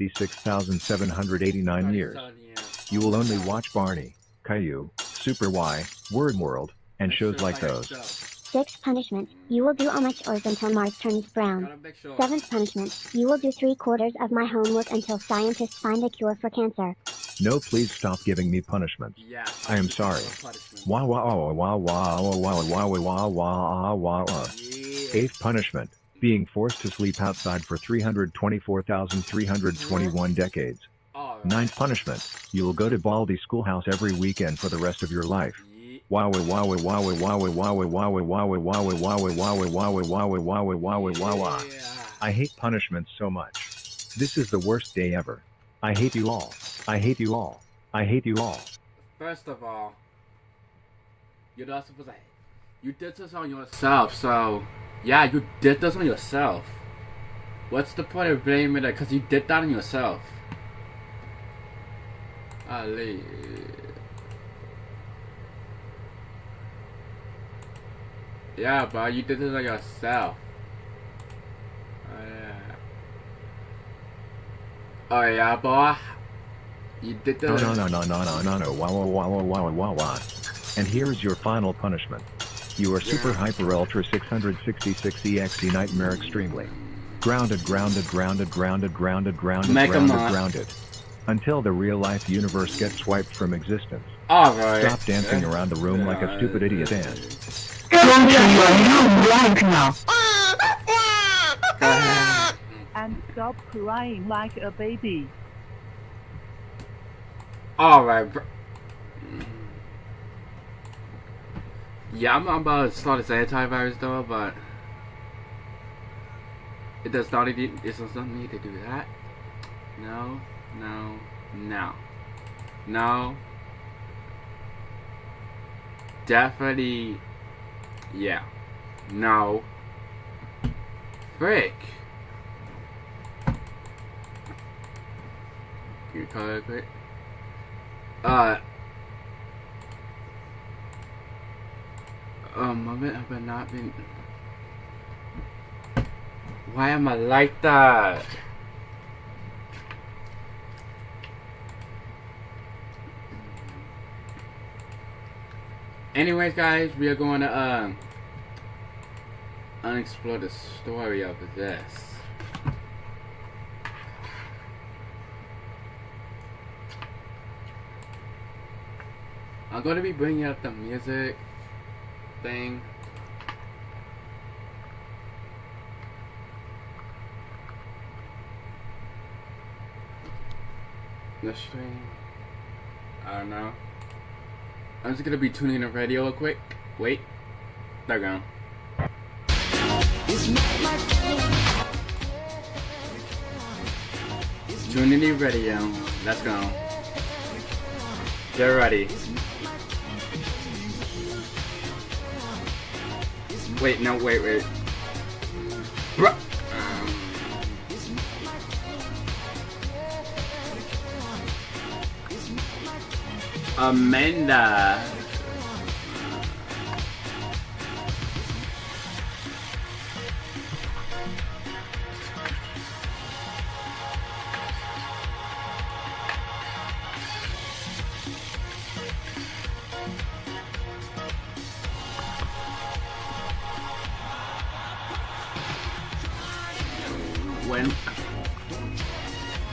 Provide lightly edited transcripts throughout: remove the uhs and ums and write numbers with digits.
56,789 years. You will only watch Barney, Caillou, Super Y, Word World, and shows like those. 6th punishment, you will do all my chores until Mars turns brown. 7th punishment, you will do 3/4 of my homework until scientists find a cure for cancer. No, please stop giving me punishments. Yeah, I am sorry. Wah wah wah wah wah wah wah wah wah wah wah wah. 8th punishment, being forced to sleep outside for 324,321 decades. 9th punishment, you will go to Baldy Schoolhouse every weekend for the rest of your life. Wowie wowie wowie wowie wowie wowie wowie wowie wowie wowie wowie wowie wowie wowie wowie. I hate punishments so much. This is the worst day ever. I hate you all. I hate you all. I hate you all. First of all, you're not supposed to. You did this on yourself, so yeah, you did this on yourself. What's the point of blaming it? Because you did that on yourself. Ali. Yeah, but you did it on yourself. Oh yeah, boy. You did that. No. Wow wow wow wow wow wow. And here's your final punishment. You are super hyper ultra 666 EXE nightmare extremely. Grounded. Until the real life universe gets wiped from existence. Alright. Stop dancing around the room like a stupid idiot and Go to your room right now. And stop crying like a baby. Alright, bro. Yeah, I'm about to start this antivirus though, but it does not need to do that. No. Definitely, yeah. No. Frick. Can you call that quick? I've not been. Why am I like that? Anyways, guys, we are going to unexplore the story of this. I'm going to be bringing up the music thing. The stream. I don't know. I'm just gonna be tuning in the radio real quick. Wait. There we go. Tune in the radio. Let's go. Get ready. Wait, no, wait. Bruh. Amanda. When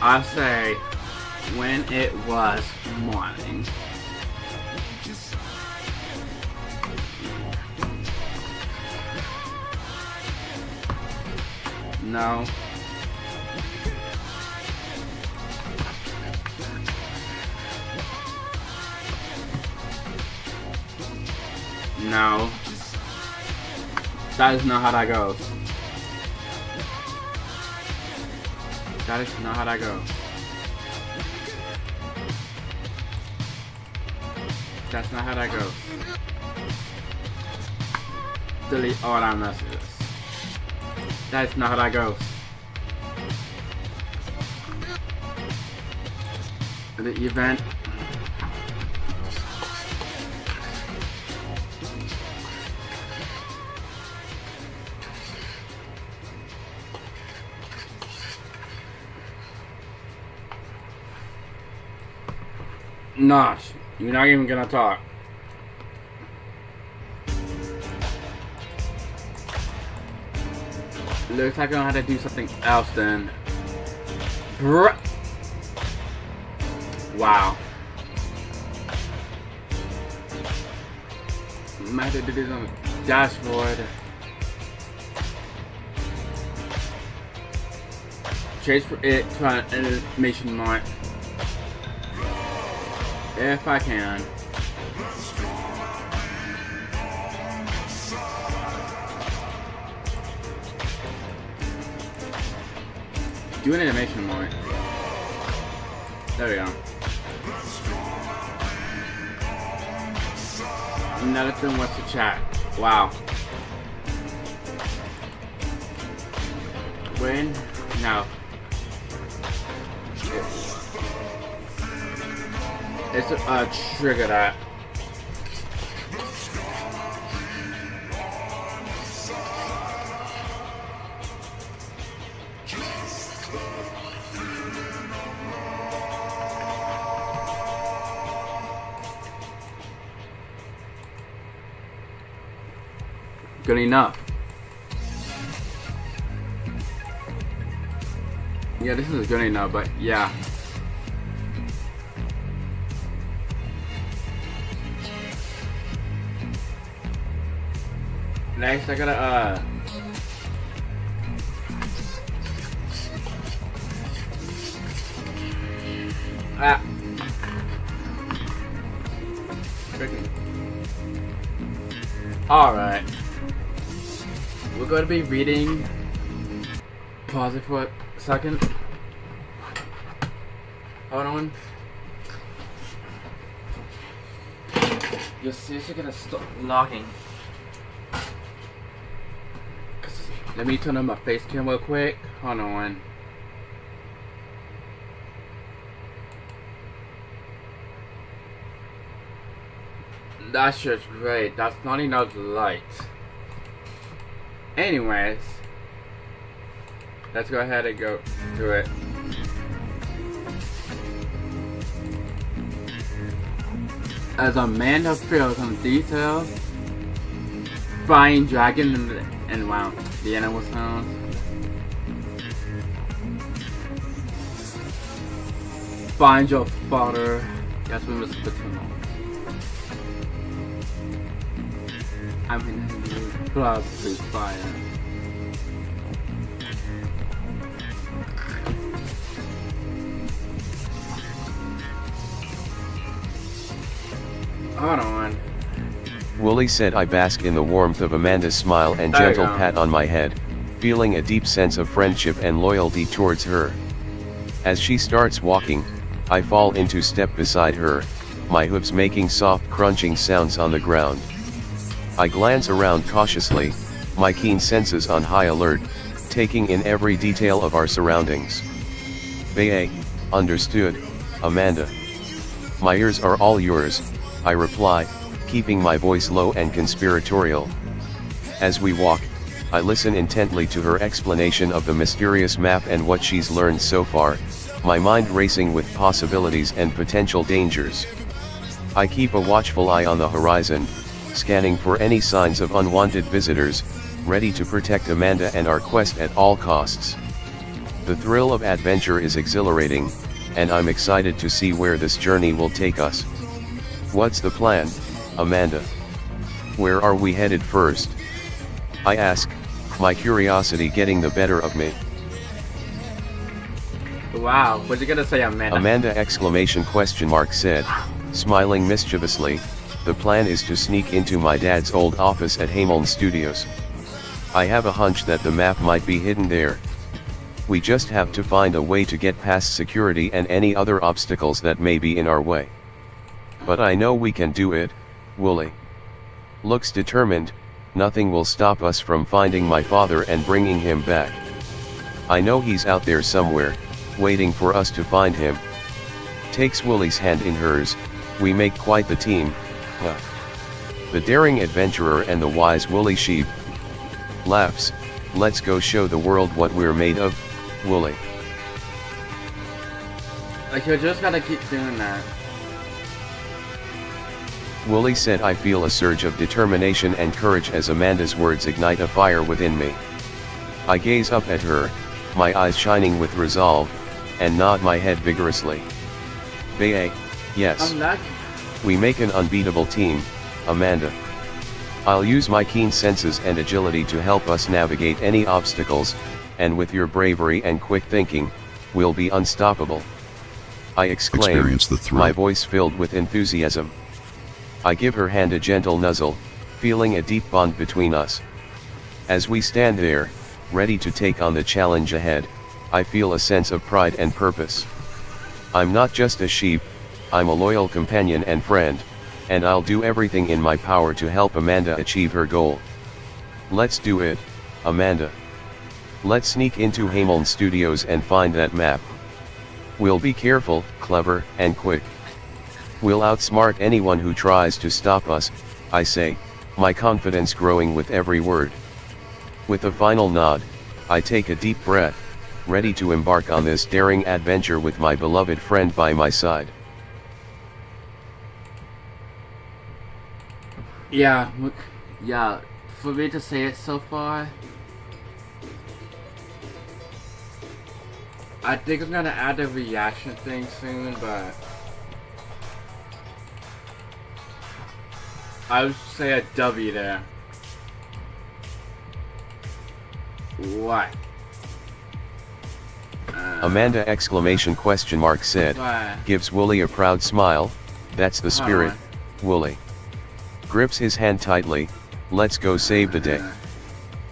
I say when it was morning. No. No. That is not how that goes. That is not how that goes. That's not how that goes. Delete all our messages. That's not how that goes. The event. Nah, you're not even gonna talk. Looks like I'm gonna have to do something else then. Wow. Might have to do this on the dashboard. Chase for it, try an animation mark. If I can. Do an animation mark. There we go. Nothing wants to chat. Wow. When? No. It's a trigger that. Good enough. Yeah, this is good enough, but yeah. Next, I gotta, Alright. We're going to be reading. Pause it for a second. Hold on. Your seriously gonna stop logging. Let me turn on my face cam real quick. Hold on. That's just great. That's not enough light. Anyways, let's go ahead and go to it. As Amanda feels on details, flying dragon and wow, the animal sounds. Find your father. Yes, we must put him on. I'm in the club with fire. Hold on. Wooly said, I bask in the warmth of Amanda's smile and gentle pat on my head, feeling a deep sense of friendship and loyalty towards her. As she starts walking, I fall into step beside her, my hooves making soft crunching sounds on the ground. I glance around cautiously, my keen senses on high alert, taking in every detail of our surroundings. Bae, understood, Amanda. My ears are all yours, I reply, keeping my voice low and conspiratorial. As we walk, I listen intently to her explanation of the mysterious map and what she's learned so far, my mind racing with possibilities and potential dangers. I keep a watchful eye on the horizon, scanning for any signs of unwanted visitors, ready to protect Amanda and our quest at all costs. The thrill of adventure is exhilarating, and I'm excited to see where this journey will take us. What's the plan, Amanda? Where are we headed first? I ask, my curiosity getting the better of me. Wow, what's you gonna say, Amanda? Amanda exclamation question mark said, smiling mischievously, the plan is to sneak into my dad's old office at Hamilton Studios. I have a hunch that the map might be hidden there. We just have to find a way to get past security and any other obstacles that may be in our way. But I know we can do it, Wooly. Looks determined, nothing will stop us from finding my father and bringing him back. I know he's out there somewhere, waiting for us to find him. Takes Wooly's hand in hers, we make quite the team. The daring adventurer and the wise Wooly sheep. Laughs, let's go show the world what we're made of, Wooly. Like, you just gotta keep doing that. Wooly said I feel a surge of determination and courage as Amanda's words ignite a fire within me. I gaze up at her, my eyes shining with resolve, and nod my head vigorously. Bae, yes. I'm lucky. We make an unbeatable team, Amanda. I'll use my keen senses and agility to help us navigate any obstacles, and with your bravery and quick thinking, we'll be unstoppable. I exclaim, Experience the thrill. my voice filled with enthusiasm. I give her hand a gentle nuzzle, feeling a deep bond between us. As we stand there, ready to take on the challenge ahead, I feel a sense of pride and purpose. I'm not just a sheep, I'm a loyal companion and friend, and I'll do everything in my power to help Amanda achieve her goal. Let's do it, Amanda. Let's sneak into Hamon Studios and find that map. We'll be careful, clever, and quick. We'll outsmart anyone who tries to stop us, I say, my confidence growing with every word. With a final nod, I take a deep breath, ready to embark on this daring adventure with my beloved friend by my side. Yeah, for me to say it so far, I think I'm gonna add a reaction thing soon, but I would say a W there. What? Amanda exclamation question mark said, What? gives Wooly a proud smile, that's the spirit, Wooly. Grips his hand tightly, let's go save the day.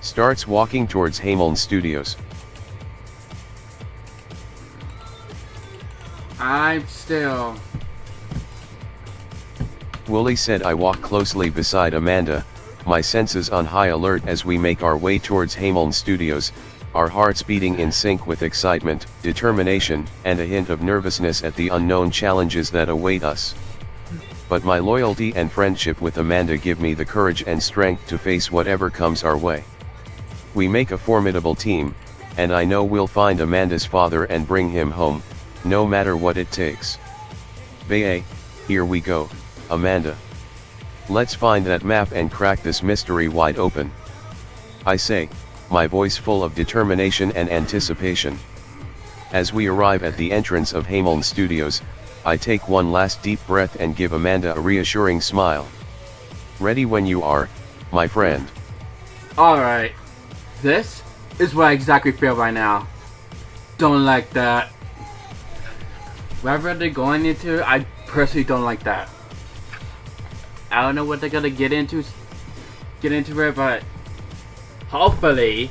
Starts walking towards Hamon Studios. I'm still... Wooly said I walk closely beside Amanda, my senses on high alert as we make our way towards Hamon Studios, our hearts beating in sync with excitement, determination, and a hint of nervousness at the unknown challenges that await us. But my loyalty and friendship with Amanda give me the courage and strength to face whatever comes our way. We make a formidable team, and I know we'll find Amanda's father and bring him home, no matter what it takes. Bae, here we go, Amanda. Let's find that map and crack this mystery wide open. I say, my voice full of determination and anticipation. As we arrive at the entrance of Hamon Studios, I take one last deep breath and give Amanda a reassuring smile. Ready when you are, my friend. Alright, this is what I exactly feel right now. Don't like that. Wherever they're going into, I personally don't like that. I don't know what they're gonna get into it, but hopefully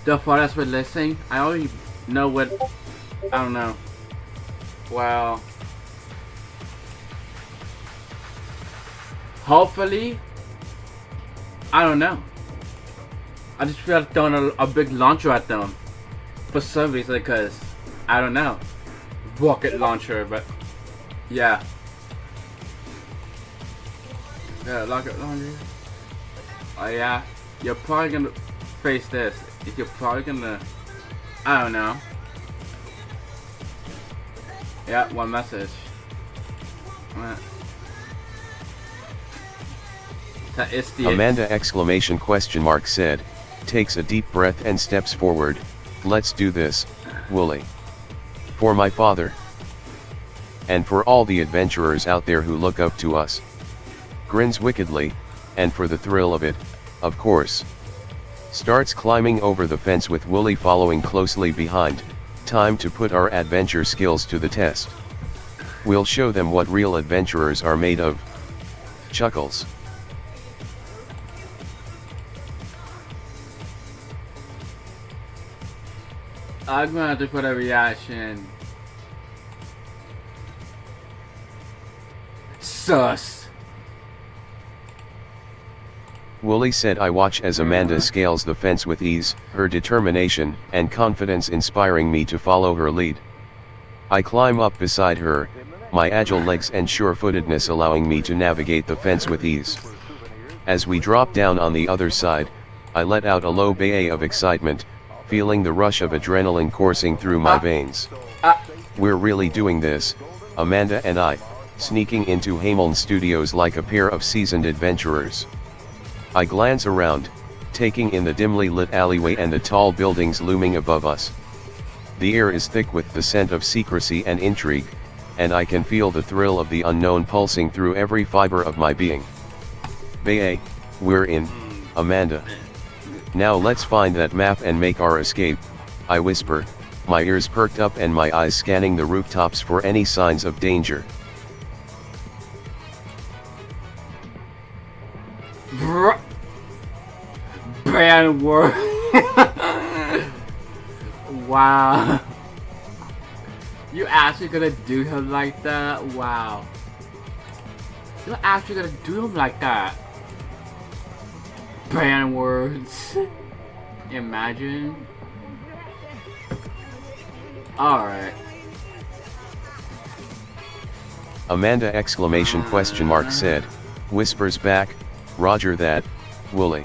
the farthest we're listening, I already know what, I don't know. Well, hopefully, I don't know. I just feel like throwing a big launcher at them for some reason, because I don't know, rocket launcher, but yeah. Yeah, rocket launcher. Oh yeah, you're probably gonna face this. You're probably gonna, I don't know. Yeah, one message. That is the Amanda exclamation question mark said, takes a deep breath and steps forward. Let's do this, Wooly. For my father. And for all the adventurers out there who look up to us. Grins wickedly, and for the thrill of it, of course. Starts climbing over the fence with Wooly following closely behind. Time to put our adventure skills to the test. We'll show them what real adventurers are made of. Chuckles. I'm gonna have to put a reaction. Sus. Wooly said I watch as Amanda scales the fence with ease, her determination and confidence inspiring me to follow her lead. I climb up beside her, my agile legs and sure-footedness allowing me to navigate the fence with ease. As we drop down on the other side, I let out a low bay of excitement, feeling the rush of adrenaline coursing through my veins. We're really doing this, Amanda and I. sneaking into Hameln Studios like a pair of seasoned adventurers. I glance around, taking in the dimly lit alleyway and the tall buildings looming above us. The air is thick with the scent of secrecy and intrigue, and I can feel the thrill of the unknown pulsing through every fiber of my being. Bae, we're in, Amanda. Now let's find that map and make our escape, I whisper, my ears perked up and my eyes scanning the rooftops for any signs of danger. Brand word. Wow. You actually gonna do him like that? Wow. You're actually gonna do him like that? Brand words. Imagine. Alright. Amanda exclamation question mark said, whispers back, Roger that, Wooly.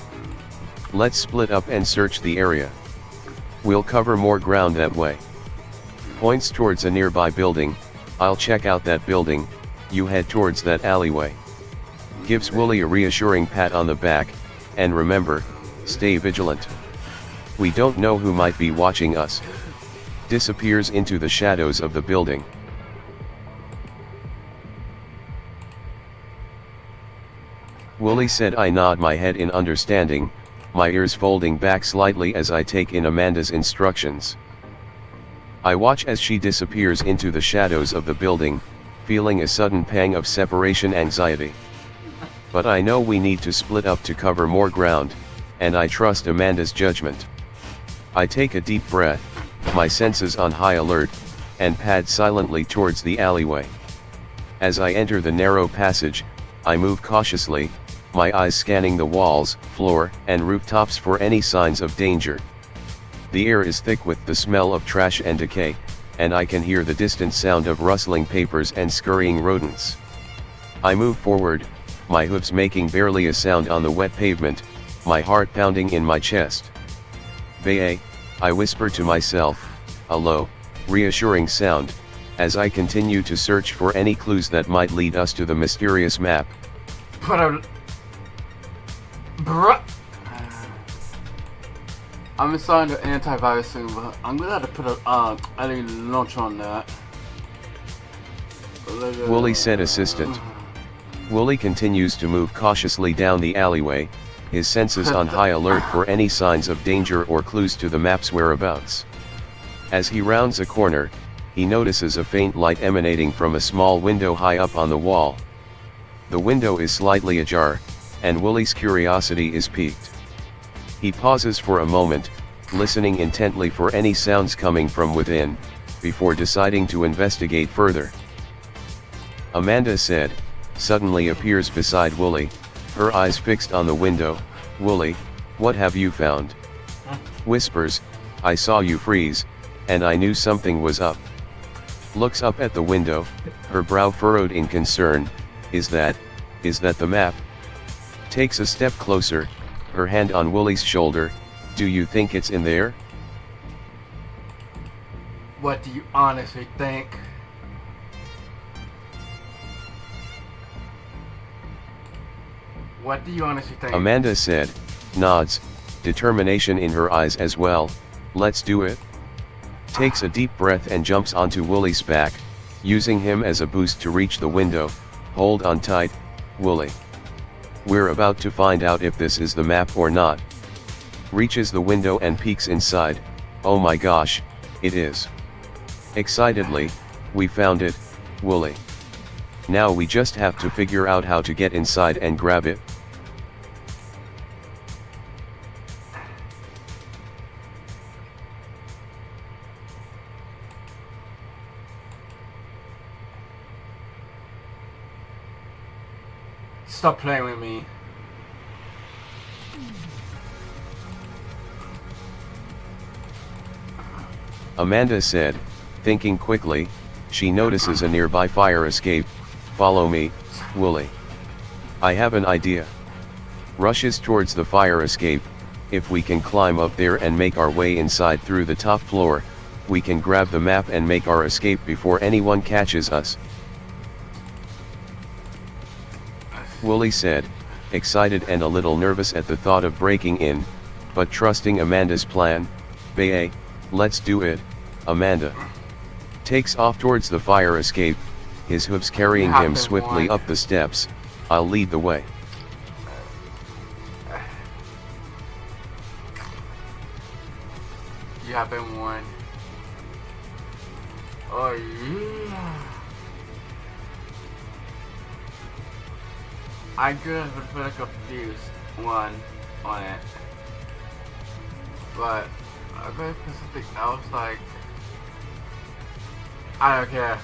Let's split up and search the area. We'll cover more ground that way. Points towards a nearby building, I'll check out that building, you head towards that alleyway. Gives Wooly a reassuring pat on the back, and remember, stay vigilant. We don't know who might be watching us. Disappears into the shadows of the building. Wooly said. I nod my head in understanding, my ears folding back slightly as I take in Amanda's instructions. I watch as she disappears into the shadows of the building, feeling a sudden pang of separation anxiety. But I know we need to split up to cover more ground, and I trust Amanda's judgment. I take a deep breath, my senses on high alert, and pad silently towards the alleyway. As I enter the narrow passage, I move cautiously, my eyes scanning the walls, floor, and rooftops for any signs of danger. The air is thick with the smell of trash and decay, and I can hear the distant sound of rustling papers and scurrying rodents. I move forward, my hooves making barely a sound on the wet pavement, my heart pounding in my chest. Bae, I whisper to myself, a low, reassuring sound, as I continue to search for any clues that might lead us to the mysterious map. I'm installing the antivirus soon, but I'm gonna have to put a any launch on that. Wooly said assistant. Wooly continues to move cautiously down the alleyway, his senses on high alert for any signs of danger or clues to the map's whereabouts. As he rounds a corner, he notices a faint light emanating from a small window high up on the wall. The window is slightly ajar, and Wooly's curiosity is piqued. He pauses for a moment, listening intently for any sounds coming from within, before deciding to investigate further. Amanda said, suddenly appears beside Wooly, her eyes fixed on the window. Wooly, what have you found? Whispers, I saw you freeze, and I knew something was up. Looks up at the window, her brow furrowed in concern. Is that the map? Takes a step closer, her hand on Wooly's shoulder. Do you think it's in there? What do you honestly think? What do you honestly think? Amanda said, nods, determination in her eyes as well. Let's do it. Takes a deep breath and jumps onto Wooly's back, using him as a boost to reach the window. Hold on tight, Wooly. We're about to find out if this is the map or not. Reaches the window and peeks inside. Oh my gosh, it is. Excitedly, we found it, Wooly. Now we just have to figure out how to get inside and grab it. Stop playing with me. Amanda said, thinking quickly. She notices a nearby fire escape. Follow me, Wooly. I have an idea. Rushes towards the fire escape. If we can climb up there and make our way inside through the top floor, we can grab the map and make our escape before anyone catches us. Wooly said, excited and a little nervous at the thought of breaking in, but trusting Amanda's plan. Bae, let's do it, Amanda. Takes off towards the fire escape, his hooves carrying him swiftly up the steps. I'll lead the way. You have been warned. Oh yeah. I could have been confused one on it. But I'm gonna put something else like I don't care.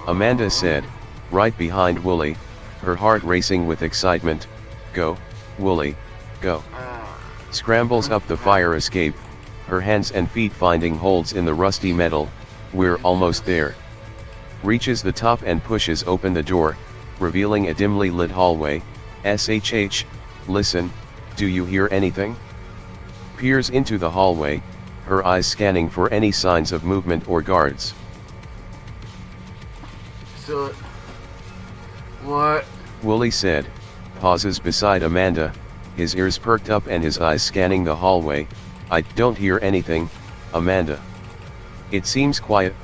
Amanda said, right behind Wooly, her heart racing with excitement. Go, Wooly, go. Scrambles up the fire escape, her hands and feet finding holds in the rusty metal. We're almost there. Reaches the top and pushes open the door, revealing a dimly lit hallway. SHH, listen, do you hear anything? Peers into the hallway, her eyes scanning for any signs of movement or guards. So, what? Wooly said, pauses beside Amanda, his ears perked up and his eyes scanning the hallway. I don't hear anything, Amanda. It seems quiet.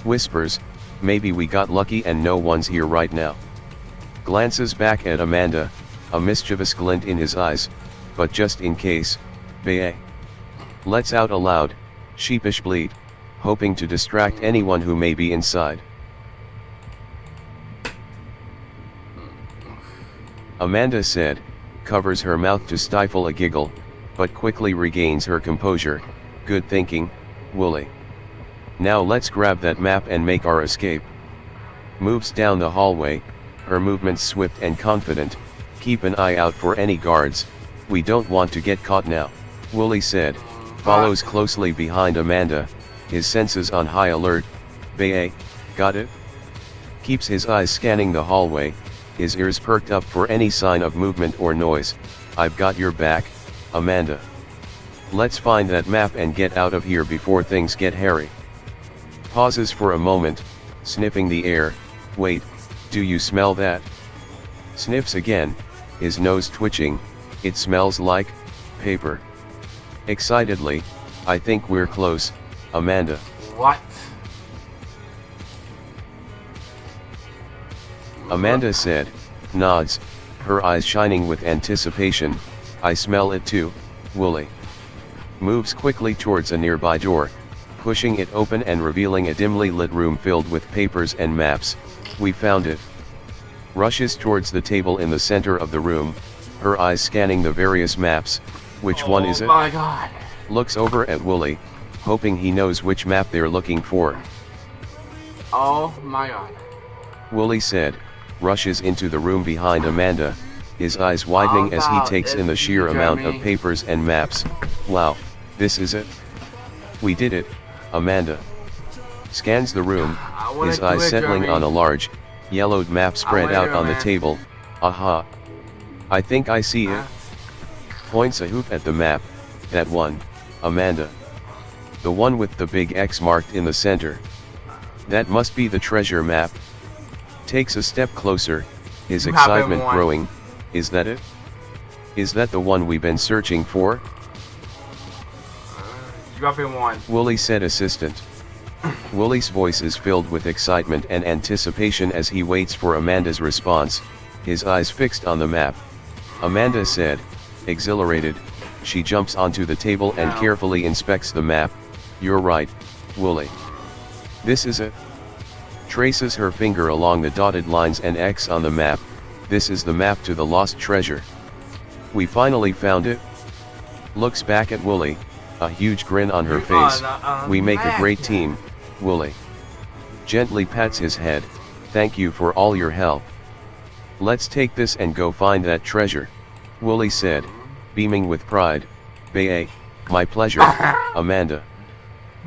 Whispers, maybe we got lucky and no one's here right now. Glances back at Amanda, a mischievous glint in his eyes, but just in case, Bae. Lets out aloud, sheepish bleat, hoping to distract anyone who may be inside. Amanda said, covers her mouth to stifle a giggle, but quickly regains her composure. Good thinking, Wooly. Now let's grab that map and make our escape. Moves down the hallway, her movements swift and confident. Keep an eye out for any guards, we don't want to get caught now, Wooly said, follows closely behind Amanda, his senses on high alert. Bae, got it? Keeps his eyes scanning the hallway, his ears perked up for any sign of movement or noise. I've got your back, Amanda. Let's find that map and get out of here before things get hairy. Pauses for a moment, sniffing the air. Wait, do you smell that? Sniffs again, his nose twitching. It smells like paper. Excitedly, I think we're close, Amanda. What? Amanda said, nods, her eyes shining with anticipation. I smell it too, Wooly. Moves quickly towards a nearby door, pushing it open and revealing a dimly lit room filled with papers and maps. We found it. Rushes towards the table in the center of the room, her eyes scanning the various maps. Which one is it? Oh my god. Looks over at Wooly, hoping he knows which map they're looking for. Oh my god. Wooly said, rushes into the room behind Amanda, his eyes widening as he takes in the sheer amount of papers and maps. Wow, this is it? We did it, Amanda. Scans the room, his eyes settling on a large, yellowed map spread out on the table. Aha. I think I see it. Points a hoop at the map. That one, Amanda. The one with the big X marked in the center. That must be the treasure map. Takes a step closer, his excitement growing. Is that it? Is that the one we've been searching for? You have been warned. Wooly said, assistant. Wooly's voice is filled with excitement and anticipation as he waits for Amanda's response, his eyes fixed on the map. Amanda said, exhilarated, she jumps onto the table and carefully inspects the map. You're right, Wooly. This is it. Traces her finger along the dotted lines and X on the map. This is the map to the lost treasure. We finally found it. Looks back at Wooly, a huge grin on her face. We make a great team, Wooly. Gently pats his head. Thank you for all your help. Let's take this and go find that treasure, Wooly said, beaming with pride. Bae, my pleasure, Amanda.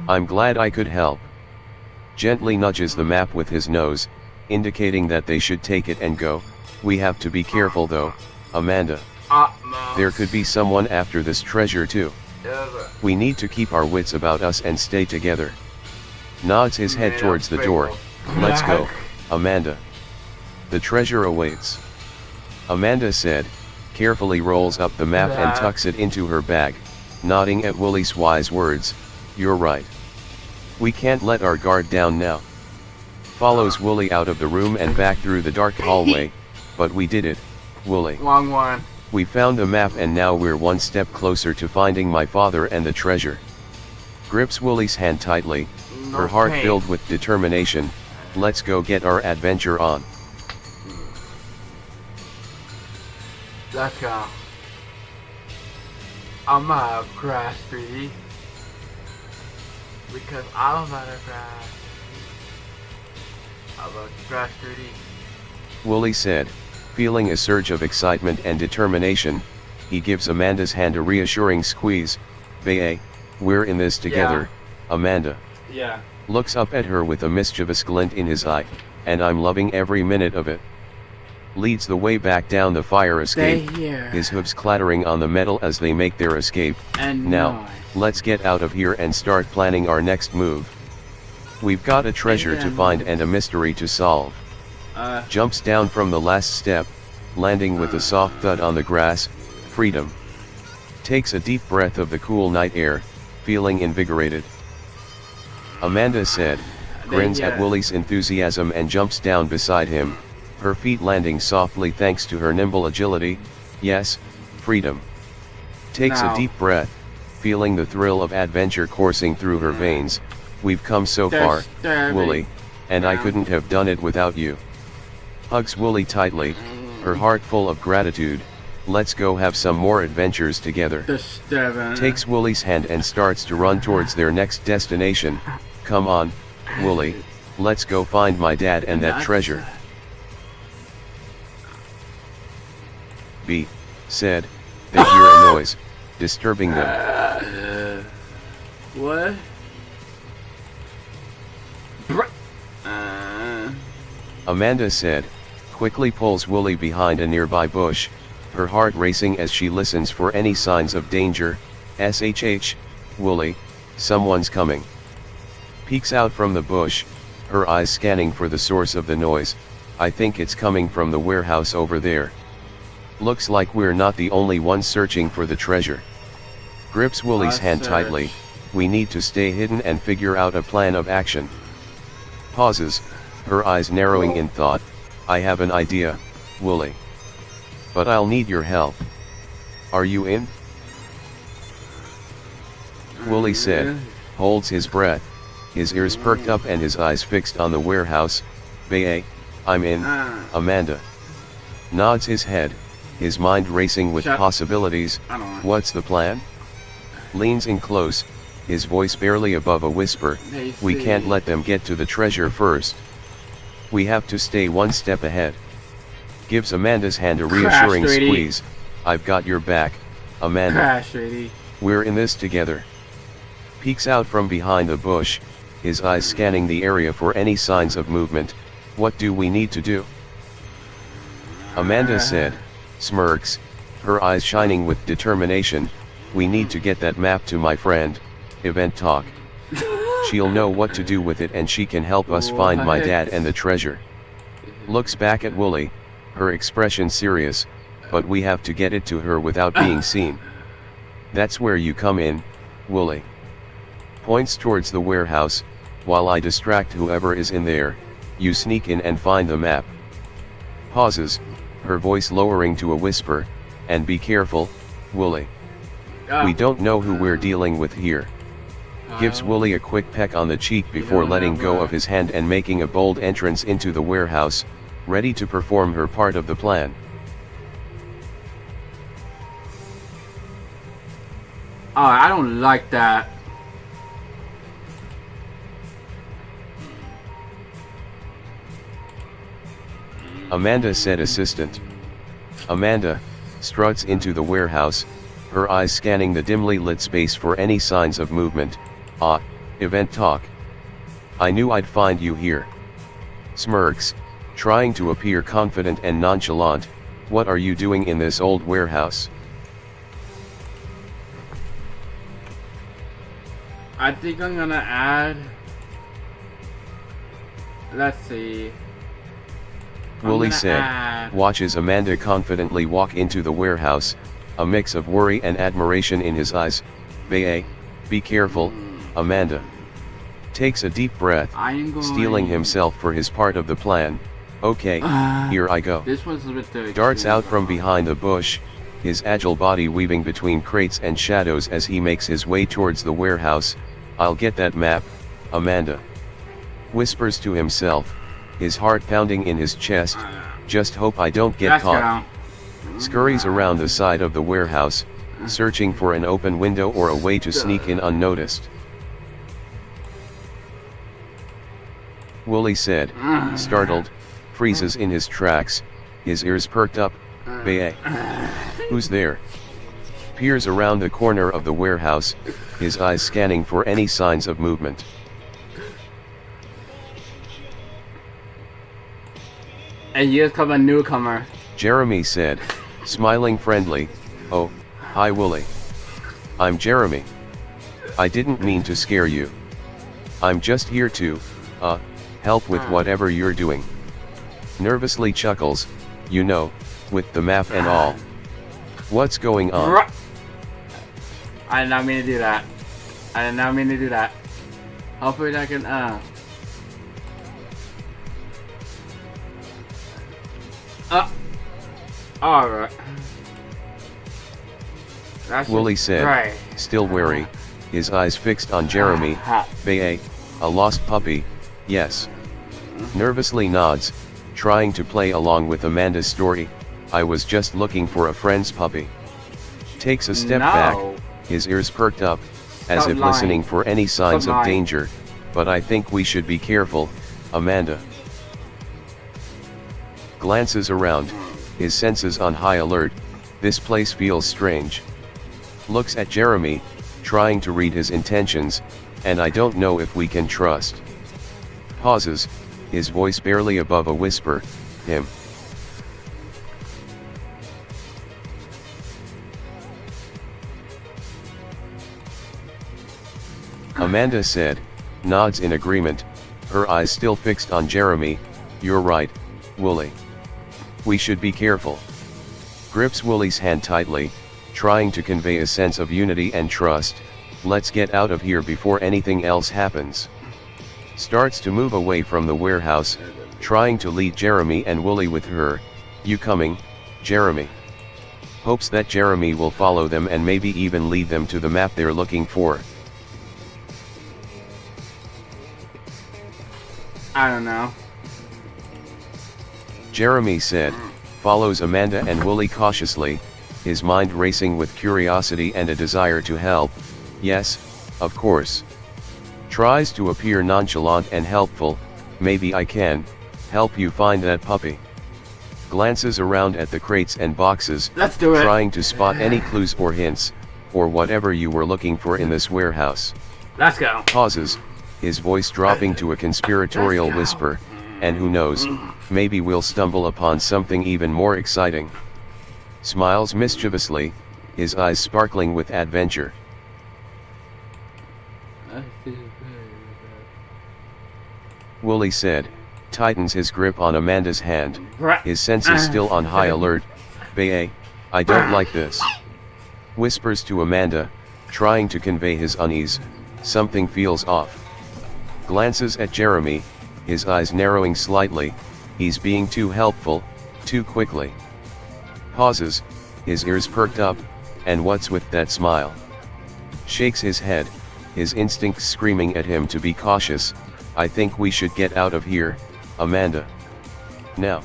I'm glad I could help. Gently nudges the map with his nose, indicating that they should take it and go. We have to be careful though, Amanda. There could be someone after this treasure too. We need to keep our wits about us and stay together. Nods his head Yeah, towards the pretty door. cool. Let's go, Amanda. The treasure awaits. Amanda said, carefully rolls up the map and tucks it into her bag, nodding at Wooly's wise words. You're right. We can't let our guard down now. Follows Wooly out of the room and back through the dark hallway, but we did it, Wooly. Long one. We found the map and now we're one step closer to finding my father and the treasure. Grips Wooly's hand tightly, her heart Okay. filled with determination. Let's go get our adventure on. Let's go. I'm a grass tree. Because I'm not a grass. I'm a grass tree. Wooly said, feeling a surge of excitement and determination. He gives Amanda's hand a reassuring squeeze. Bae, we're in this together, Amanda. Yeah. Looks up at her with a mischievous glint in his eye, and I'm loving every minute of it. Leads the way back down the fire escape, Stay here. his hooves clattering on the metal as they make their escape. And Now, let's get out of here and start planning our next move. We've got a treasure to find and a mystery to solve. Jumps down from the last step, landing with a soft thud on the grass. Freedom. Takes a deep breath of the cool night air, feeling invigorated. Amanda said, grins at Wooly's enthusiasm and jumps down beside him, her feet landing softly thanks to her nimble agility. Yes, freedom. Takes a deep breath, feeling the thrill of adventure coursing through her veins. We've come so far, Wooly, and I couldn't have done it without you. Hugs Wooly tightly, her heart full of gratitude. Let's go have some more adventures together. Takes Wooly's hand and starts to run towards their next destination. Come on, Wooly, let's go find my dad and that treasure. B said, they hear a noise, disturbing them. What? Amanda said, quickly pulls Wooly behind a nearby bush, her heart racing as she listens for any signs of danger. SHH, Wooly, someone's coming. Peeks out from the bush, her eyes scanning for the source of the noise. I think it's coming from the warehouse over there. Looks like we're not the only ones searching for the treasure. Grips Wooly's hand tightly. We need to stay hidden and figure out a plan of action. Pauses, her eyes narrowing in thought. I have an idea, Wooly. But I'll need your help. Are you in? Wooly said, holds his breath, his ears perked up and his eyes fixed on the warehouse. Bae, I'm in, Amanda. Nods his head, his mind racing with possibilities. What's the plan? Leans in close, his voice barely above a whisper. We can't let them get to the treasure first. We have to stay one step ahead. Gives Amanda's hand a reassuring squeeze. I've got your back, Amanda. We're in this together. Peeks out from behind the bush, his eyes scanning the area for any signs of movement. What do we need to do? Amanda said, smirks, her eyes shining with determination. We need to get that map to my friend, Event Talk. She'll know what to do with it and she can help us find my dad and the treasure. Looks back at Wooly, her expression serious, but we have to get it to her without being seen. That's where you come in, Wooly. Points towards the warehouse, while I distract whoever is in there, you sneak in and find the map. Pauses, her voice lowering to a whisper, and be careful, Wooly. We don't know who we're dealing with here. Gives Wooly a quick peck on the cheek before letting go of his hand and making a bold entrance into the warehouse, ready to perform her part of the plan. Oh, I don't like that. Amanda said assistant. Amanda struts into the warehouse, her eyes scanning the dimly lit space for any signs of movement. Ah, Event Talk. I knew I'd find you here. Smirks, trying to appear confident and nonchalant. What are you doing in this old warehouse? I think I'm gonna add Let's see. Wooly said, watches Amanda confidently walk into the warehouse, a mix of worry and admiration in his eyes. Be careful, Amanda. Takes a deep breath, steeling himself for his part of the plan. Okay, here I go. This one's a bit too Darts extreme. out from behind the bush, his agile body weaving between crates and shadows as he makes his way towards the warehouse. I'll get that map, Amanda. Whispers to himself, his heart pounding in his chest. Just hope I don't get caught. Scurries around the side of the warehouse, searching for an open window or a way to sneak in unnoticed. Wooly said, startled, freezes in his tracks, his ears perked up. Who's there? Peers around the corner of the warehouse, his eyes scanning for any signs of movement. And here comes a newcomer. Jeremy said, smiling friendly, oh, hi Wooly. I'm Jeremy. I didn't mean to scare you. I'm just here to, help with whatever you're doing. Nervously chuckles, you know, with the map and all. What's going on? I did not mean to do that. I did not mean to do that. Hopefully I can, alright. Wooly said, still wary, his eyes fixed on Jeremy. A lost puppy, yes. Nervously nods, trying to play along with Amanda's story. I was just looking for a friend's puppy. Takes a step back, his ears perked up, as if listening for any signs of danger, but I think we should be careful, Amanda. Glances around, his senses on high alert. This place feels strange. Looks at Jeremy, trying to read his intentions, and I don't know if we can trust. Pauses, his voice barely above a whisper, him. Amanda said, nods in agreement, her eyes still fixed on Jeremy. You're right, Wooly. We should be careful. Grips Wooly's hand tightly, trying to convey a sense of unity and trust. Let's get out of here before anything else happens. Starts to move away from the warehouse, trying to lead Jeremy and Wooly with her. You coming, Jeremy? Hopes that Jeremy will follow them and maybe even lead them to the map they're looking for. I don't know. Jeremy said, follows Amanda and Wooly cautiously, his mind racing with curiosity and a desire to help. Yes, of course. Tries to appear nonchalant and helpful. Maybe I can help you find that puppy. Glances around at the crates and boxes, Let's do it. Trying to spot any clues or hints, or whatever you were looking for in this warehouse. Let's go. Pauses, his voice dropping to a conspiratorial whisper, and who knows, maybe we'll stumble upon something even more exciting. Smiles mischievously, his eyes sparkling with adventure. Wooly said, tightens his grip on Amanda's hand, his senses still on high alert. I don't like this. Whispers to Amanda, trying to convey his unease. Something feels off. Glances at Jeremy, his eyes narrowing slightly. He's being too helpful, too quickly. Pauses, his ears perked up, and what's with that smile? Shakes his head, his instincts screaming at him to be cautious. I think we should get out of here, Amanda. Now.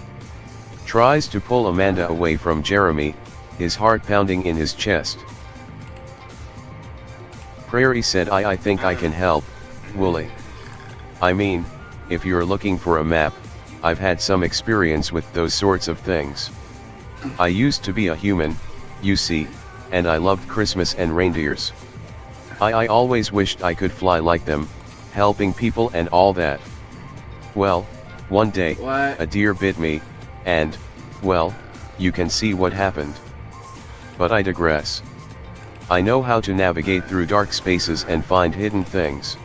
Tries to pull Amanda away from Jeremy, his heart pounding in his chest. Prarire said I think I can help, Wooly. I mean, if you're looking for a map, I've had some experience with those sorts of things. I used to be a human, you see, and I loved Christmas and reindeers. I always wished I could fly like them, helping people and all that. Well, one day, a deer bit me, and, well, you can see what happened. But I digress. I know how to navigate through dark spaces and find hidden things.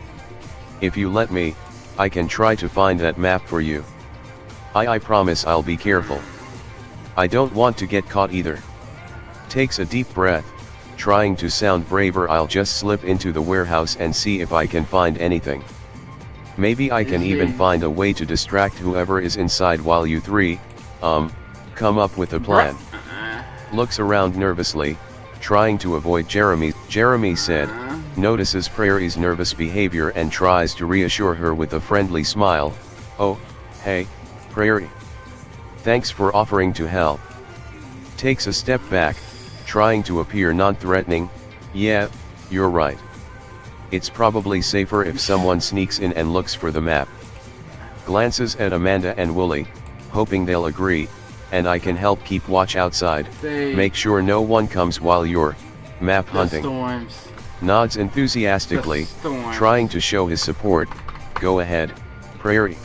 If you let me, I can try to find that map for you. I promise I'll be careful. I don't want to get caught either. Takes a deep breath, trying to sound braver. I'll just slip into the warehouse and see if I can find anything. Maybe I can even find a way to distract whoever is inside while you three, come up with a plan. Looks around nervously, trying to avoid Jeremy. Jeremy said, notices Prairie's nervous behavior and tries to reassure her with a friendly smile. Oh, hey, Prairie. Thanks for offering to help. Takes a step back, trying to appear non-threatening. Yeah, you're right. It's probably safer if someone sneaks in and looks for the map. Glances at Amamda and Wooly, hoping they'll agree, and I can help keep watch outside. Make sure no one comes while you're map hunting. Nods enthusiastically, trying to show his support. Go ahead, Prairie.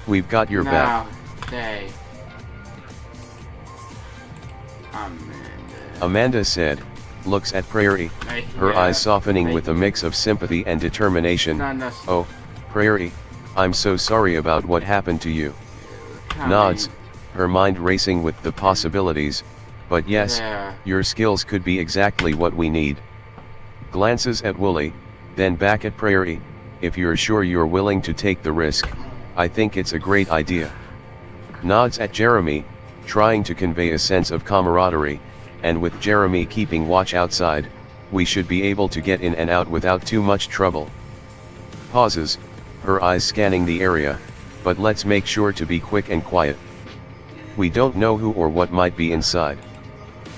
We've got your back. Amamda said, looks at Prairie, her eyes softening with a mix of sympathy and determination. Oh, Prairie, I'm so sorry about what happened to you. Nods, her mind racing with the possibilities, but yes, your skills could be exactly what we need. Glances at Wooly, then back at Prairie. If you're sure you're willing to take the risk, I think it's a great idea. Nods at Jeremy, trying to convey a sense of camaraderie, and with Jeremy keeping watch outside, we should be able to get in and out without too much trouble. Pauses, her eyes scanning the area, but let's make sure to be quick and quiet. We don't know who or what might be inside.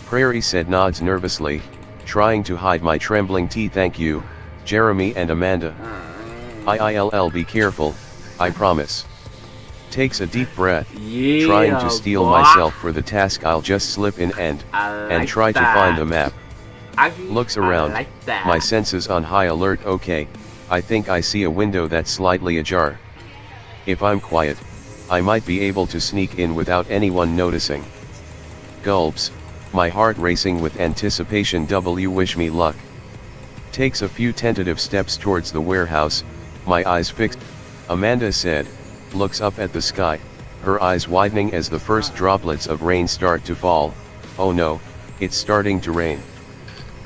Prairie said. Nods nervously, trying to hide my trembling tea. Thank you, Jeremy and Amamda. I'll be careful, I promise. Takes a deep breath, trying to steel myself for the task. I'll just slip in and try to find the map. Looks around, my senses on high alert. Okay, I think I see a window that's slightly ajar. If I'm quiet, I might be able to sneak in without anyone noticing. Gulps, my heart racing with anticipation. Wish me luck. Takes a few tentative steps towards the warehouse, my eyes fixed. Amamda said, looks up at the sky, her eyes widening as the first droplets of rain start to fall. Oh no, it's starting to rain.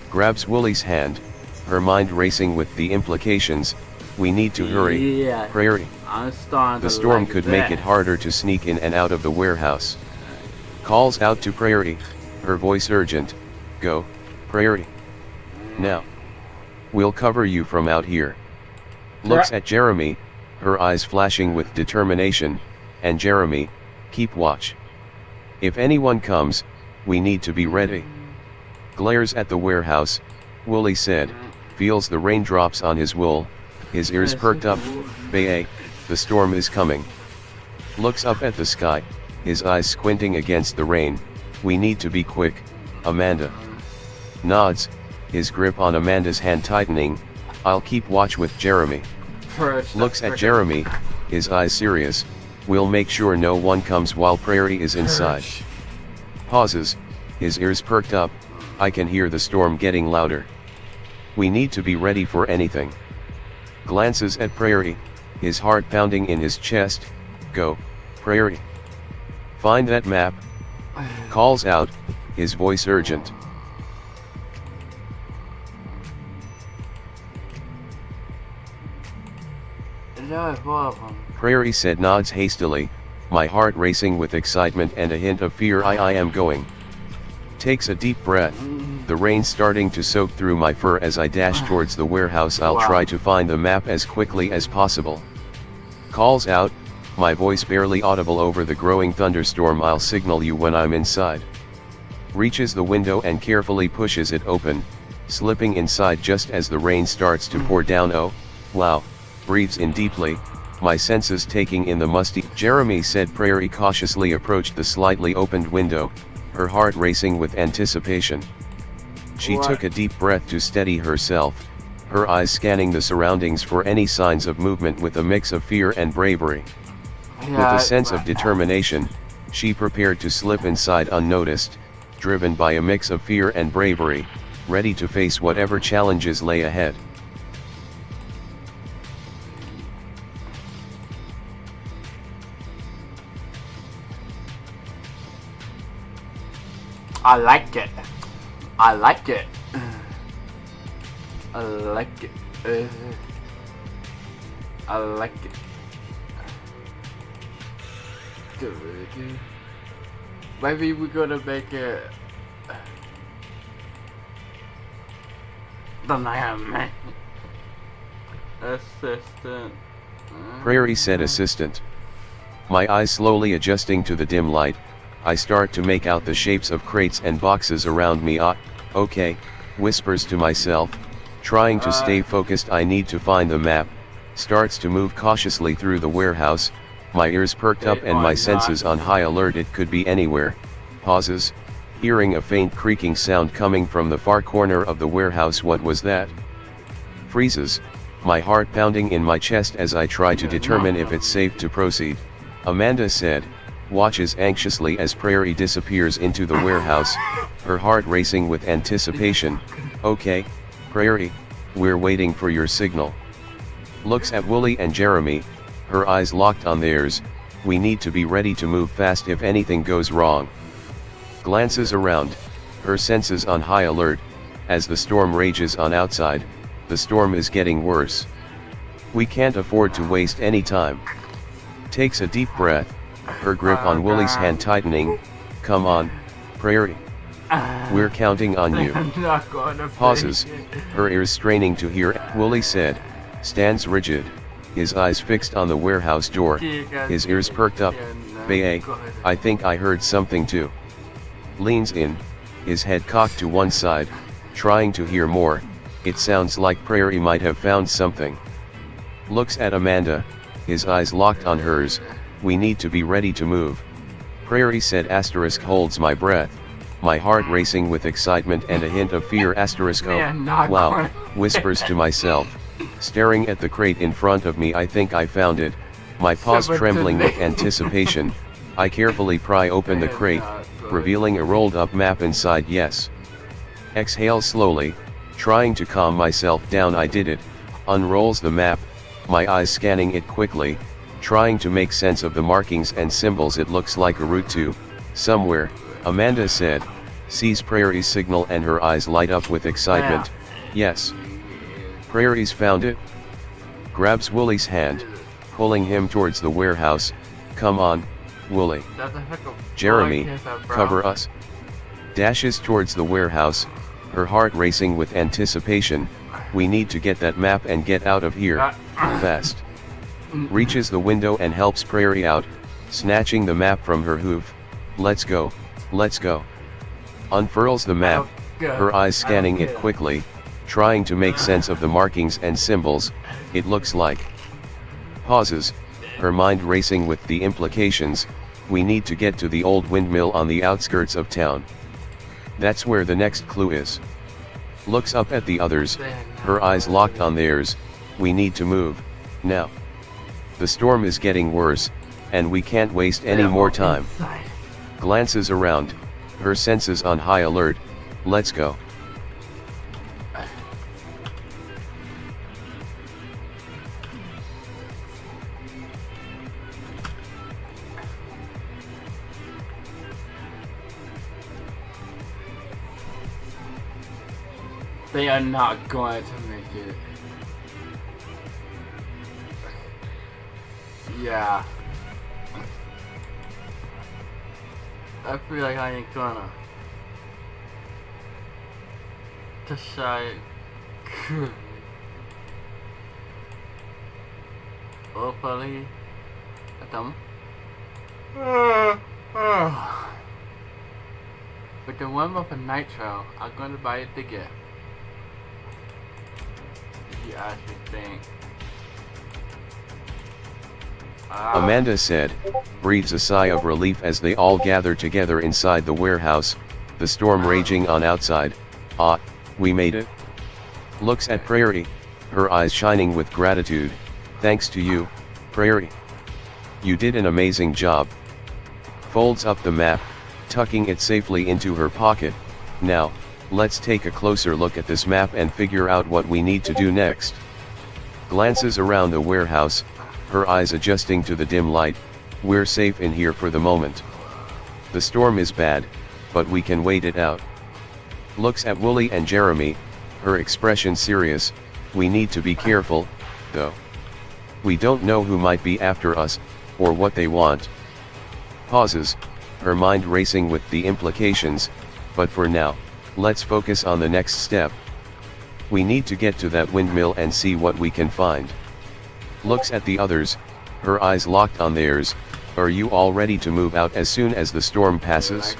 Grabs Wooly's hand, her mind racing with the implications. We need to hurry, Prairie. The storm could make it harder to sneak in and out of the warehouse. Calls out to Prairie, her voice urgent. Go, Prairie. Now. We'll cover you from out here. Looks at Jeremy, her eyes flashing with determination, and Jeremy, keep watch. If anyone comes, we need to be ready. Glares at the warehouse, Wooly said, feels the raindrops on his wool, his ears perked up. Bae, the storm is coming. Looks up at the sky, his eyes squinting against the rain. We need to be quick, Amamda. Nods, his grip on Amanda's hand tightening. I'll keep watch with Jeremy. Looks at Jeremy, his eyes serious. We'll make sure no one comes while Prairie is inside. Pauses, his ears perked up. I can hear the storm getting louder. We need to be ready for anything. Glances at Prairie, his heart pounding in his chest. Go, Prairie. Find that map. Calls out, his voice urgent. Prairie said. Nods hastily, my heart racing with excitement and a hint of fear. I am going. Takes a deep breath, the rain starting to soak through my fur as I dash towards the warehouse. I'll try to find the map as quickly as possible. Calls out, my voice barely audible over the growing thunderstorm. I'll signal you when I'm inside. Reaches the window and carefully pushes it open, slipping inside just as the rain starts to pour down. Oh, wow. Breathes in deeply, my senses taking in the musty. Jeremy said. Prairie cautiously approached the slightly opened window, her heart racing with anticipation. She took a deep breath to steady herself, her eyes scanning the surroundings for any signs of movement with a mix of fear and bravery. With a sense of determination, she prepared to slip inside unnoticed, driven by a mix of fear and bravery, ready to face whatever challenges lay ahead. I like it. I like it. I like it. I like it. Maybe we're gonna make it the man assistant. Prairie said assistant. My eyes slowly adjusting to the dim light, I start to make out the shapes of crates and boxes around me. Okay, whispers to myself, trying to stay focused. I need to find the map. Starts to move cautiously through the warehouse, my ears perked up and my senses on high alert. It could be anywhere. Pauses, hearing a faint creaking sound coming from the far corner of the warehouse. What was that? Freezes, my heart pounding in my chest as I try to determine if it's safe to proceed. Amanda said, watches anxiously as Prairie disappears into the warehouse, her heart racing with anticipation. Okay, Prairie, we're waiting for your signal. Looks at Wooly and Jeremy, her eyes locked on theirs. We need to be ready to move fast if anything goes wrong. Glances around, her senses on high alert, as the storm rages on outside. The storm is getting worse. We can't afford to waste any time. Takes a deep breath, her grip on Wooly's hand tightening. Come on, Prairie. We're counting on you. Pauses, her ears straining to hear. Wooly said, stands rigid, his eyes fixed on the warehouse door, his ears perked up. Bae, I think I heard something too. Leans in, his head cocked to one side, trying to hear more. It sounds like Prairie might have found something. Looks at Amanda, his eyes locked on hers. We need to be ready to move. Prairie said asterisk holds my breath, my heart racing with excitement and a hint of fear asterisk oh, wow, whispers to myself, staring at the crate in front of me. I think I found it, my paws trembling with anticipation. I carefully pry open the crate, revealing a rolled up map inside. Yes. Exhale slowly, trying to calm myself down. I did it. Unrolls the map, my eyes scanning it quickly, trying to make sense of the markings and symbols. It looks like a route to somewhere, Amanda said, sees Prairie's signal and her eyes light up with excitement. Yes. Prairie's found it. Grabs Wooly's hand, pulling him towards the warehouse. Come on, Wooly. Jeremy, cover us. Dashes towards the warehouse, her heart racing with anticipation. We need to get that map and get out of here, fast. Reaches the window and helps Prairie out, snatching the map from her hoof. Let's go, let's go. Unfurls the map, her eyes scanning it quickly, trying to make sense of the markings and symbols. It looks like. Pauses, her mind racing with the implications. We need to get to the old windmill on the outskirts of town. That's where the next clue is. Looks up at the others, her eyes locked on theirs. We need to move, now. The storm is getting worse, and we can't waste any more time. Glances around, her senses on high alert. Let's go. They are not going to make it. Yeah. I feel like I ain't gonna. Decide. Hopefully. With the one with a nitro, I'm gonna buy a ticket. You actually think. Amanda said, breathes a sigh of relief as they all gather together inside the warehouse, the storm raging on outside. Ah, we made it. Looks at Prairie, her eyes shining with gratitude. Thanks to you, Prairie. You did an amazing job. Folds up the map, tucking it safely into her pocket. Now, let's take a closer look at this map and figure out what we need to do next. Glances around the warehouse, her eyes adjusting to the dim light. We're safe in here for the moment. The storm is bad, but we can wait it out. Looks at Wooly and Jeremy, her expression serious. We need to be careful, though. We don't know who might be after us, or what they want. Pauses, her mind racing with the implications, but for now, let's focus on the next step. We need to get to that windmill and see what we can find. Looks at the others, her eyes locked on theirs. Are you all ready to move out as soon as the storm passes?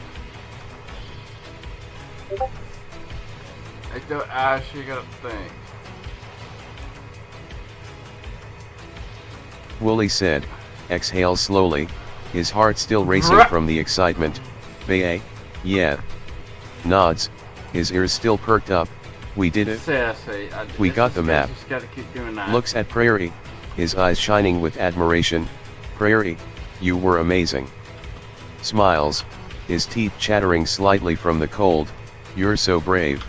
I don't actually gotta think. Wooly said, exhale slowly, his heart still racing from the excitement. Bae, yeah. Nods, his ears still perked up. We did it. We got the map. Looks at Prarire, his eyes shining with admiration. Prarire, you were amazing. Smiles, his teeth chattering slightly from the cold. You're so brave.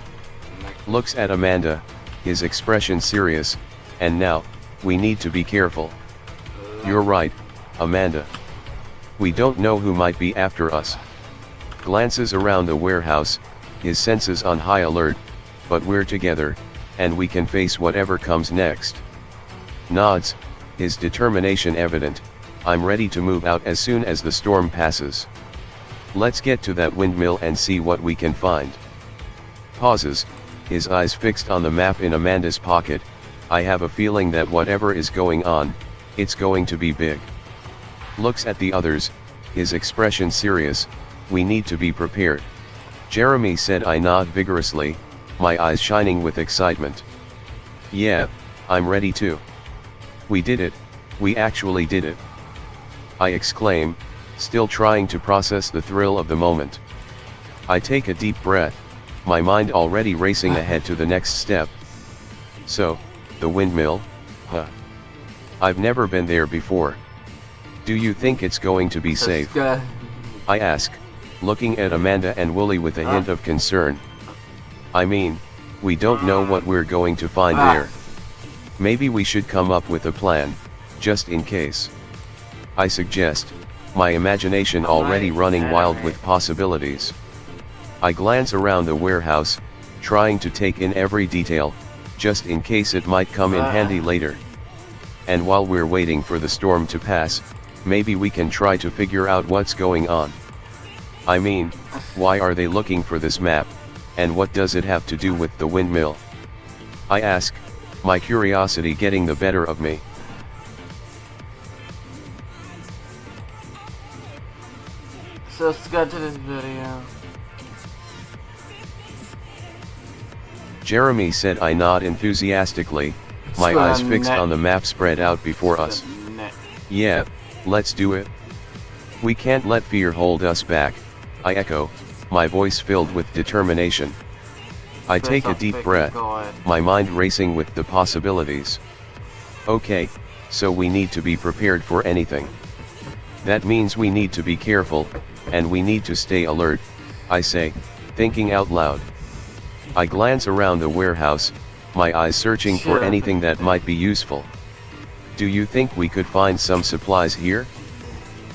Looks at Amamda, his expression serious. And now, we need to be careful. You're right, Amamda. We don't know who might be after us. Glances around the warehouse, his senses on high alert, but we're together, and we can face whatever comes next. Nods, his determination evident. I'm ready to move out as soon as the storm passes. Let's get to that windmill and see what we can find. Pauses, his eyes fixed on the map in Amanda's pocket. I have a feeling that whatever is going on, it's going to be big. Looks at the others, his expression serious. We need to be prepared. Jeremy said. I nod vigorously, my eyes shining with excitement. Yeah, I'm ready too. We did it, we actually did it. I exclaim, still trying to process the thrill of the moment. I take a deep breath, my mind already racing ahead to the next step. So, the windmill? Huh. I've never been there before. Do you think it's going to be safe? I ask, looking at Amamda and Wooly with a hint of concern. I mean, we don't know what we're going to find there. Maybe we should come up with a plan, just in case. I suggest, my imagination already running wild with possibilities. I glance around the warehouse, trying to take in every detail, just in case it might come in handy later. And while we're waiting for the storm to pass, maybe we can try to figure out what's going on. I mean, why are they looking for this map, and what does it have to do with the windmill? I ask, my curiosity getting the better of me. So let's go to this video. Jeremy said. I nod enthusiastically, my eyes fixed on the map spread out before us. Yeah, let's do it. We can't let fear hold us back, I echo, my voice filled with determination. I take a deep breath, my mind racing with the possibilities. Okay, so we need to be prepared for anything. That means we need to be careful, and we need to stay alert, I say, thinking out loud. I glance around the warehouse, my eyes searching for anything that might be useful. Do you think we could find some supplies here?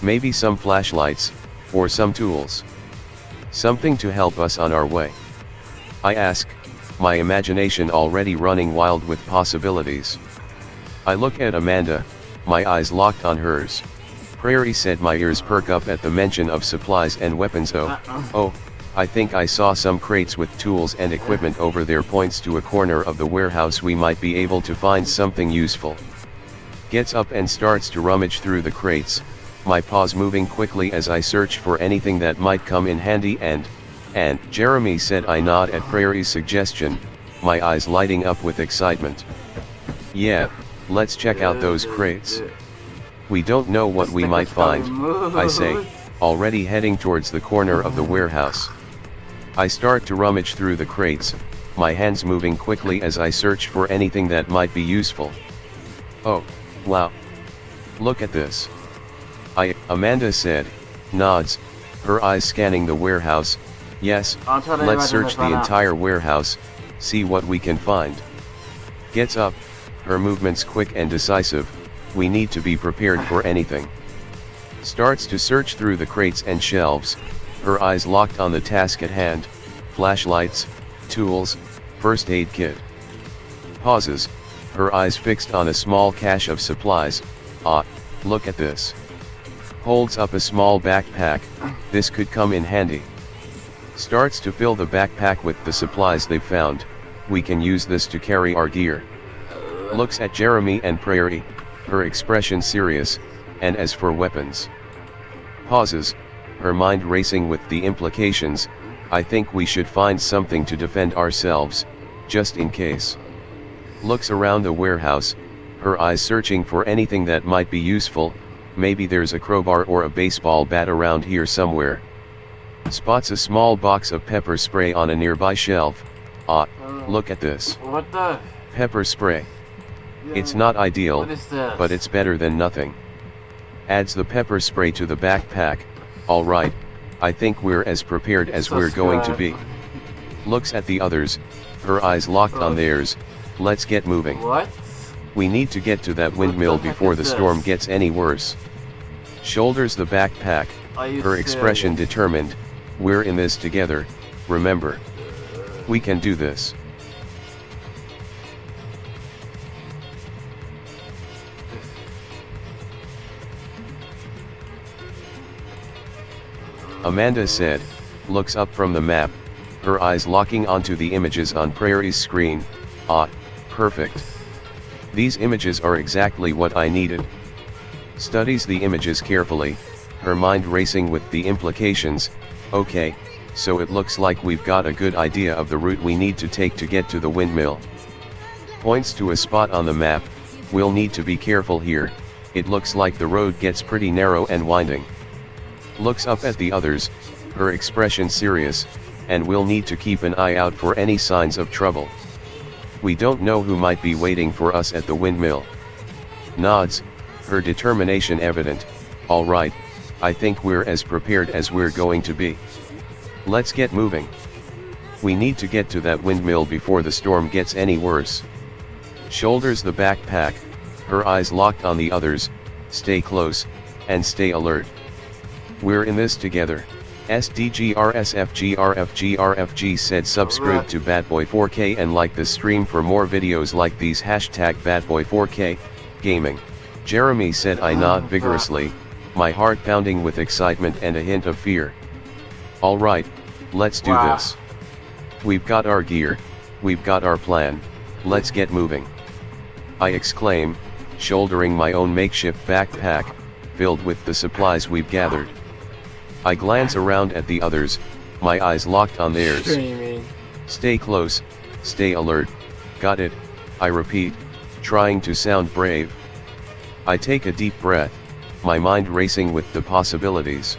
Maybe some flashlights, or some tools. Something to help us on our way. I ask, my imagination already running wild with possibilities. I look at Amamda, my eyes locked on hers. Prarire said. My ears perk up at the mention of supplies and weapons. Oh, I think I saw some crates with tools and equipment over there. Points to a corner of the warehouse. We might be able to find something useful. Gets up and starts to rummage through the crates, my paws moving quickly as I search for anything that might come in handy. And Jeremy said. I nod at Prarire's suggestion, my eyes lighting up with excitement. Yeah, let's check out those crates. We don't know what we might find, I say, already heading towards the corner of the warehouse. I start to rummage through the crates, my hands moving quickly as I search for anything that might be useful. Oh, wow. Look at this. Amamda said, nods, her eyes scanning the warehouse. Yes, let's search the entire warehouse, see what we can find. Gets up, her movements quick and decisive. We need to be prepared for anything. Starts to search through the crates and shelves, her eyes locked on the task at hand, flashlights, tools, first aid kit. Pauses, her eyes fixed on a small cache of supplies. Ah, look at this. Holds up a small backpack, this could come in handy. Starts to fill the backpack with the supplies they've found, we can use this to carry our gear. Looks at Jeremy and Prarire, her expression serious, and as for weapons. Pauses, her mind racing with the implications, I think we should find something to defend ourselves, just in case. Looks around the warehouse, her eyes searching for anything that might be useful, maybe there's a crowbar or a baseball bat around here somewhere. Spots a small box of pepper spray on a nearby shelf. Ah, look at this. What the? Pepper spray. It's not ideal, What is this? but it's better than nothing. Adds the pepper spray to the backpack. Alright, I think we're as prepared as we're going to be. Looks at the others, her eyes locked on theirs. Let's get moving. What? We need to get to that windmill before the storm gets any worse. Shoulders the backpack, Are you her expression serious? determined. We're in this together, remember. We can do this. Amanda said, looks up from the map, her eyes locking onto the images on Prarire's screen. Ah, perfect. These images are exactly what I needed. Studies the images carefully, her mind racing with the implications. Okay, so it looks like we've got a good idea of the route we need to take to get to the windmill. Points to a spot on the map, we'll need to be careful here, it looks like the road gets pretty narrow and winding. Looks up at the others, her expression serious, and we'll need to keep an eye out for any signs of trouble. We don't know who might be waiting for us at the windmill. Nods, her determination evident. Alright, I think we're as prepared as we're going to be. Let's get moving. We need to get to that windmill before the storm gets any worse. Shoulders the backpack, her eyes locked on the others. Stay close, and stay alert. We're in this together. SDGRSFGRFGRFG said subscribe to Batboy4K and like this stream for more videos like these. #Batboy4K Gaming. Jeremy said I nod vigorously, my heart pounding with excitement and a hint of fear. Alright, let's do this. We've got our gear, we've got our plan, let's get moving. I exclaim, shouldering my own makeshift backpack, filled with the supplies we've gathered. I glance around at the others, my eyes locked on theirs. Streaming. Stay close, stay alert, got it, I repeat, trying to sound brave. I take a deep breath, my mind racing with the possibilities.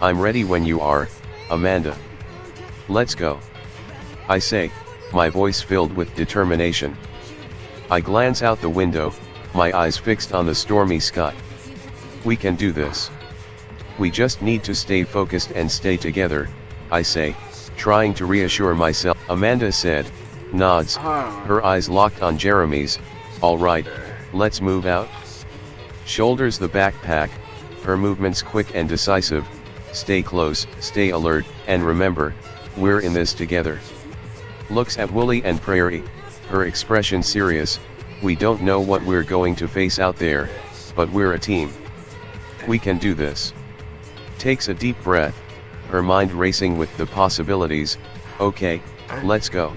I'm ready when you are, Amanda. Let's go. I say, my voice filled with determination. I glance out the window, my eyes fixed on the stormy sky. We can do this. We just need to stay focused and stay together, I say, trying to reassure myself. Amanda said, nods, her eyes locked on Jeremy's. Alright, let's move out. Shoulders the backpack, her movements quick and decisive. Stay close, stay alert, and remember, we're in this together. Looks at Wooly and Prarire, her expression serious. We don't know what we're going to face out there, but we're a team. We can do this. Takes a deep breath, her mind racing with the possibilities. Okay, let's go.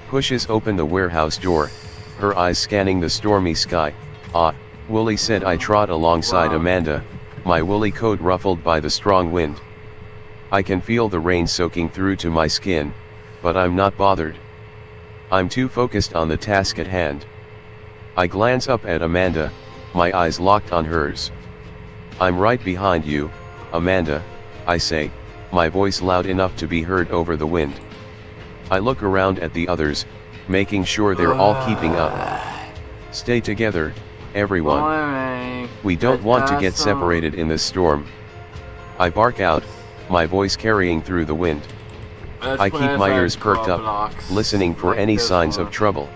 Pushes open the warehouse door, her eyes scanning the stormy sky. Ah, Wooly said. I trot alongside Amanda, my woolly coat ruffled by the strong wind. I can feel the rain soaking through to my skin, but I'm not bothered. I'm too focused on the task at hand. I glance up at Amanda, my eyes locked on hers. I'm right behind you, Amanda, I say, my voice loud enough to be heard over the wind. I look around at the others, making sure they're all keeping up. Stay together, everyone. We don't want to get separated in this storm. I bark out, my voice carrying through the wind. I keep my ears perked up, listening for any signs of trouble.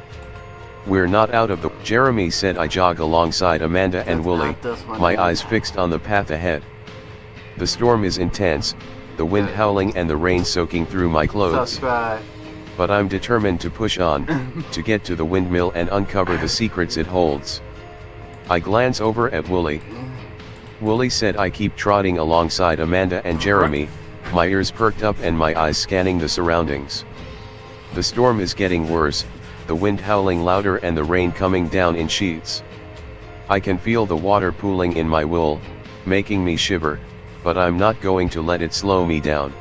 We're not out of the... Jeremy said. I jog alongside Amanda and Wooly, my eyes fixed on the path ahead. The storm is intense, the wind howling and the rain soaking through my clothes. But I'm determined to push on, to get to the windmill and uncover the secrets it holds. I glance over at Wooly. Wooly said I keep trotting alongside Amanda and Jeremy, my ears perked up and my eyes scanning the surroundings. The storm is getting worse, the wind howling louder and the rain coming down in sheets. I can feel the water pooling in my wool, making me shiver, but I'm not going to let it slow me down.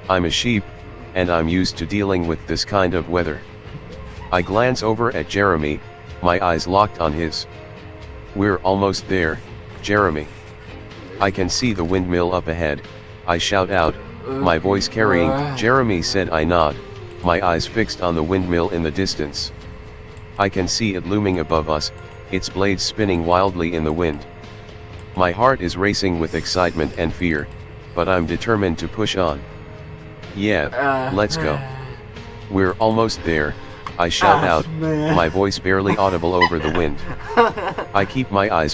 I'm a sheep, and I'm used to dealing with this kind of weather. I glance over at Jeremy, my eyes locked on his. We're almost there, Jeremy. I can see the windmill up ahead. I shout out, my voice carrying. Jeremy said. I nod, my eyes fixed on the windmill in the distance. I can see it looming above us, its blades spinning wildly in the wind. My heart is racing with excitement and fear, but I'm determined to push on. Yeah, let's go. We're almost there, I shout out, my voice barely audible over the wind. I keep my eyes